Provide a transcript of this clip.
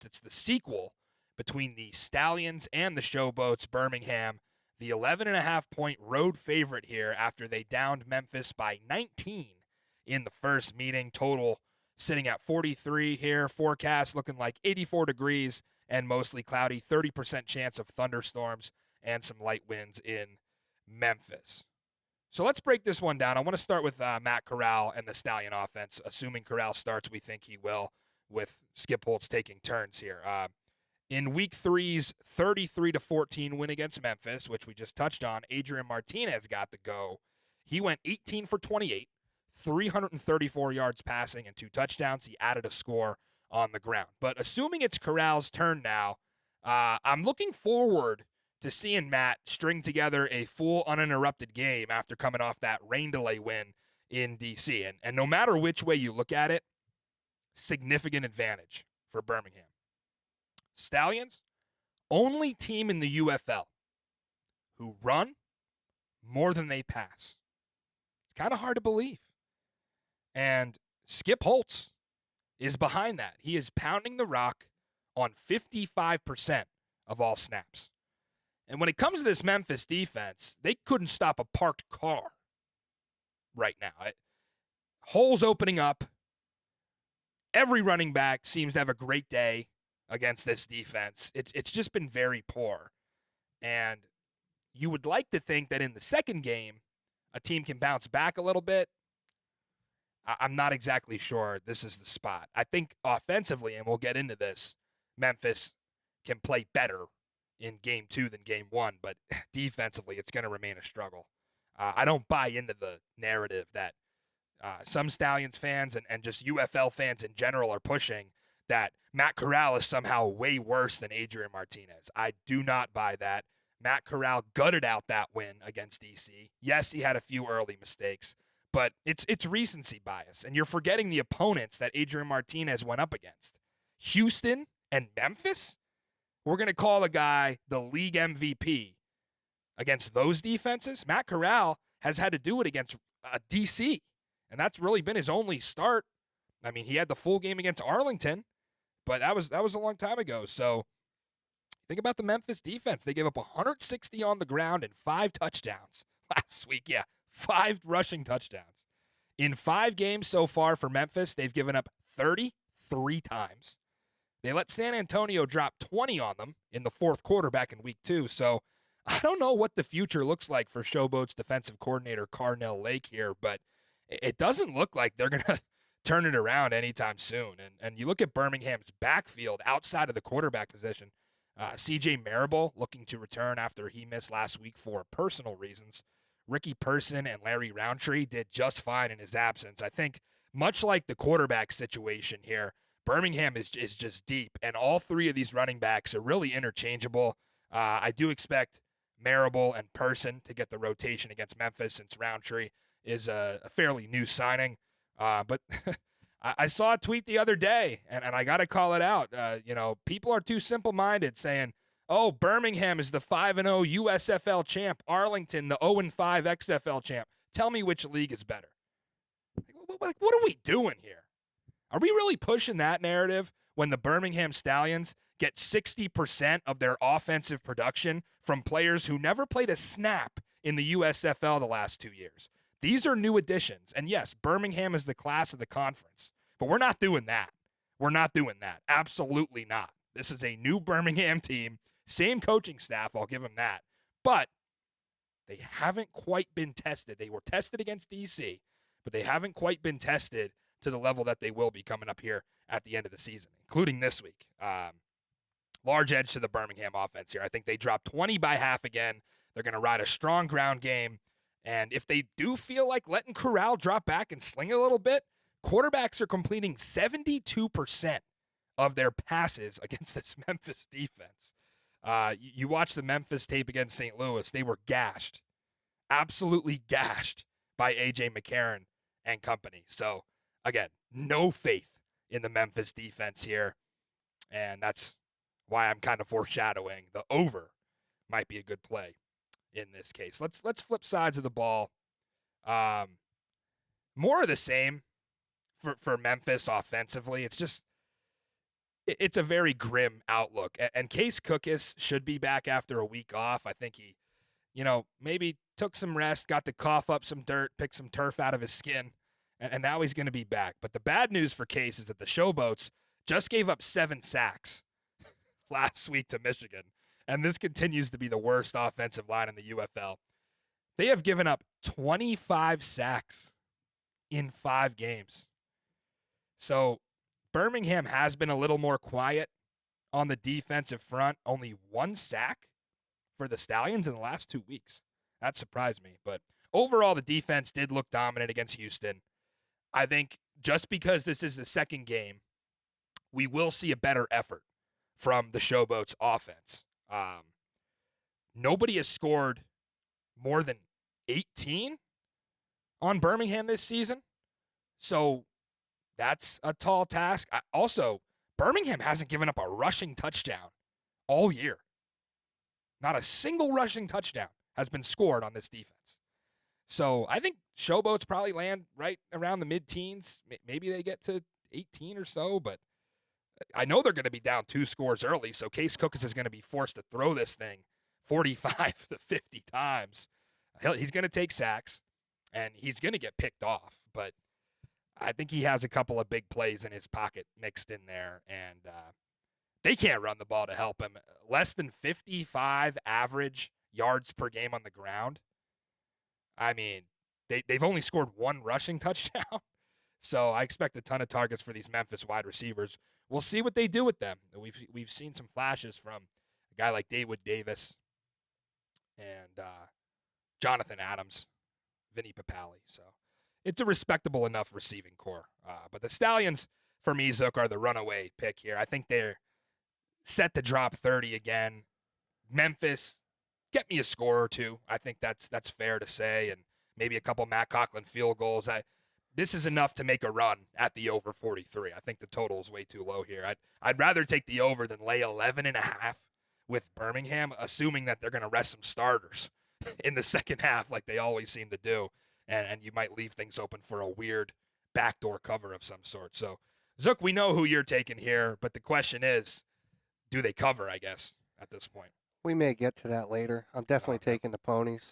It's the sequel between the Stallions and the Showboats. Birmingham, the 11.5-point road favorite here after they downed Memphis by 19 in the first meeting. Total sitting at 43 here. Forecast looking like 84 degrees and mostly cloudy. 30% chance of thunderstorms and some light winds in Memphis. So let's break this one down. I want to start with Matt Corral and the Stallion offense. Assuming Corral starts, we think he will, with Skip Holtz taking turns here. In Week 3's 33-14 win against Memphis, which we just touched on, Adrian Martinez got the go. He went 18 for 28, 334 yards passing and 2 touchdowns. He added a score on the ground. But assuming it's Corral's turn now, I'm looking forward to seeing Matt string together a full uninterrupted game after coming off that rain delay win in D.C. And no matter which way you look at it, significant advantage for Birmingham. Stallions, only team in the UFL who run more than they pass. It's kind of hard to believe. And Skip Holtz is behind that. He is pounding the rock on 55% of all snaps. And when it comes to this Memphis defense, they couldn't stop a parked car right now. Holes opening up. Every running back seems to have a great day against this defense. It's just been very poor. And you would like to think that in the second game, a team can bounce back a little bit. I'm not exactly sure this is the spot. I think offensively, and we'll get into this, Memphis can play better in Game 2 than Game 1, but defensively, it's going to remain a struggle. I don't buy into the narrative that some Stallions fans and just UFL fans in general are pushing that Matt Corral is somehow way worse than Adrian Martinez. I do not buy that. Matt Corral gutted out that win against DC. Yes, he had a few early mistakes, but it's recency bias, and you're forgetting the opponents that Adrian Martinez went up against. Houston and Memphis? We're going to call a guy the league MVP against those defenses. Matt Corral has had to do it against DC, and that's really been his only start. I mean, he had the full game against Arlington, but that was a long time ago. So think about the Memphis defense. They gave up 160 on the ground and 5 touchdowns last week. Yeah, 5 rushing touchdowns. In 5 games so far for Memphis, they've given up 33 times. They let San Antonio drop 20 on them in the fourth quarter back in Week 2. So I don't know what the future looks like for Showboats defensive coordinator Carnell Lake here, but it doesn't look like they're going to turn it around anytime soon. And you look at Birmingham's backfield outside of the quarterback position, C.J. Marable looking to return after he missed last week for personal reasons. Ricky Person and Larry Roundtree did just fine in his absence. I think much like the quarterback situation here, Birmingham is just deep, and all 3 of these running backs are really interchangeable. I do expect Marable and Person to get the rotation against Memphis since Roundtree is a fairly new signing. But I saw a tweet the other day, and I got to call it out. People are too simple-minded saying, oh, Birmingham is the 5-0 USFL champ, Arlington the 0-5 XFL champ. Tell me which league is better. What are we doing here? Are we really pushing that narrative when the Birmingham Stallions get 60% of their offensive production from players who never played a snap in the USFL the last 2 years? These are new additions. And yes, Birmingham is the class of the conference, but we're not doing that. We're not doing that. Absolutely not. This is a new Birmingham team, same coaching staff, I'll give them that. But they haven't quite been tested. They were tested against DC, but they haven't quite been tested to the level that they will be coming up here at the end of the season, including this week. Large edge to the Birmingham offense here. I think they drop 20 by half again. They're going to ride a strong ground game. And if they do feel like letting Corral drop back and sling a little bit, quarterbacks are completing 72% of their passes against this Memphis defense. You watch the Memphis tape against St. Louis, they were gashed, absolutely gashed by A.J. McCarron and company. So, again, no faith in the Memphis defense here, and that's why I'm kind of foreshadowing the over might be a good play in this case. Let's flip sides of the ball. More of the same for Memphis offensively. It's just it's a very grim outlook. And Case Cookus should be back after a week off. I think he, maybe took some rest, got to cough up some dirt, pick some turf out of his skin, and now he's going to be back. But the bad news for Case is that the Showboats just gave up 7 sacks last week to Michigan. And this continues to be the worst offensive line in the UFL. They have given up 25 sacks in 5 games. So Birmingham has been a little more quiet on the defensive front. Only 1 sack for the Stallions in the last 2 weeks. That surprised me. But overall, the defense did look dominant against Houston. I think just because this is the second game, we will see a better effort from the Showboats offense. Nobody has scored more than 18 on Birmingham this season. So that's a tall task. Also, Birmingham hasn't given up a rushing touchdown all year. Not a single rushing touchdown has been scored on this defense. So I think Showboats probably land right around the mid-teens. Maybe they get to 18 or so, but I know they're going to be down 2 scores early, so Case Cookus is going to be forced to throw this thing 45 to 50 times. He's going to take sacks, and he's going to get picked off, but I think he has a couple of big plays in his pocket mixed in there, and they can't run the ball to help him. Less than 55 average yards per game on the ground. I mean, they've only scored 1 rushing touchdown. So I expect a ton of targets for these Memphis wide receivers. We'll see what they do with them. We've seen some flashes from a guy like David Davis and Jonathan Adams, Vinny Papali. So it's a respectable enough receiving core. But the Stallions, for me, Zook, are the runaway pick here. I think they're set to drop 30 again. Memphis, get me a score or 2. I think that's fair to say, and maybe a couple Matt Conklin field goals. This is enough to make a run at the over 43. I think the total is way too low here. I'd rather take the over than lay 11.5 with Birmingham, assuming that they're going to rest some starters in the second half like they always seem to do, and you might leave things open for a weird backdoor cover of some sort. So, Zook, we know who you're taking here, but the question is, do they cover, I guess, at this point? We may get to that later. I'm definitely taking the ponies.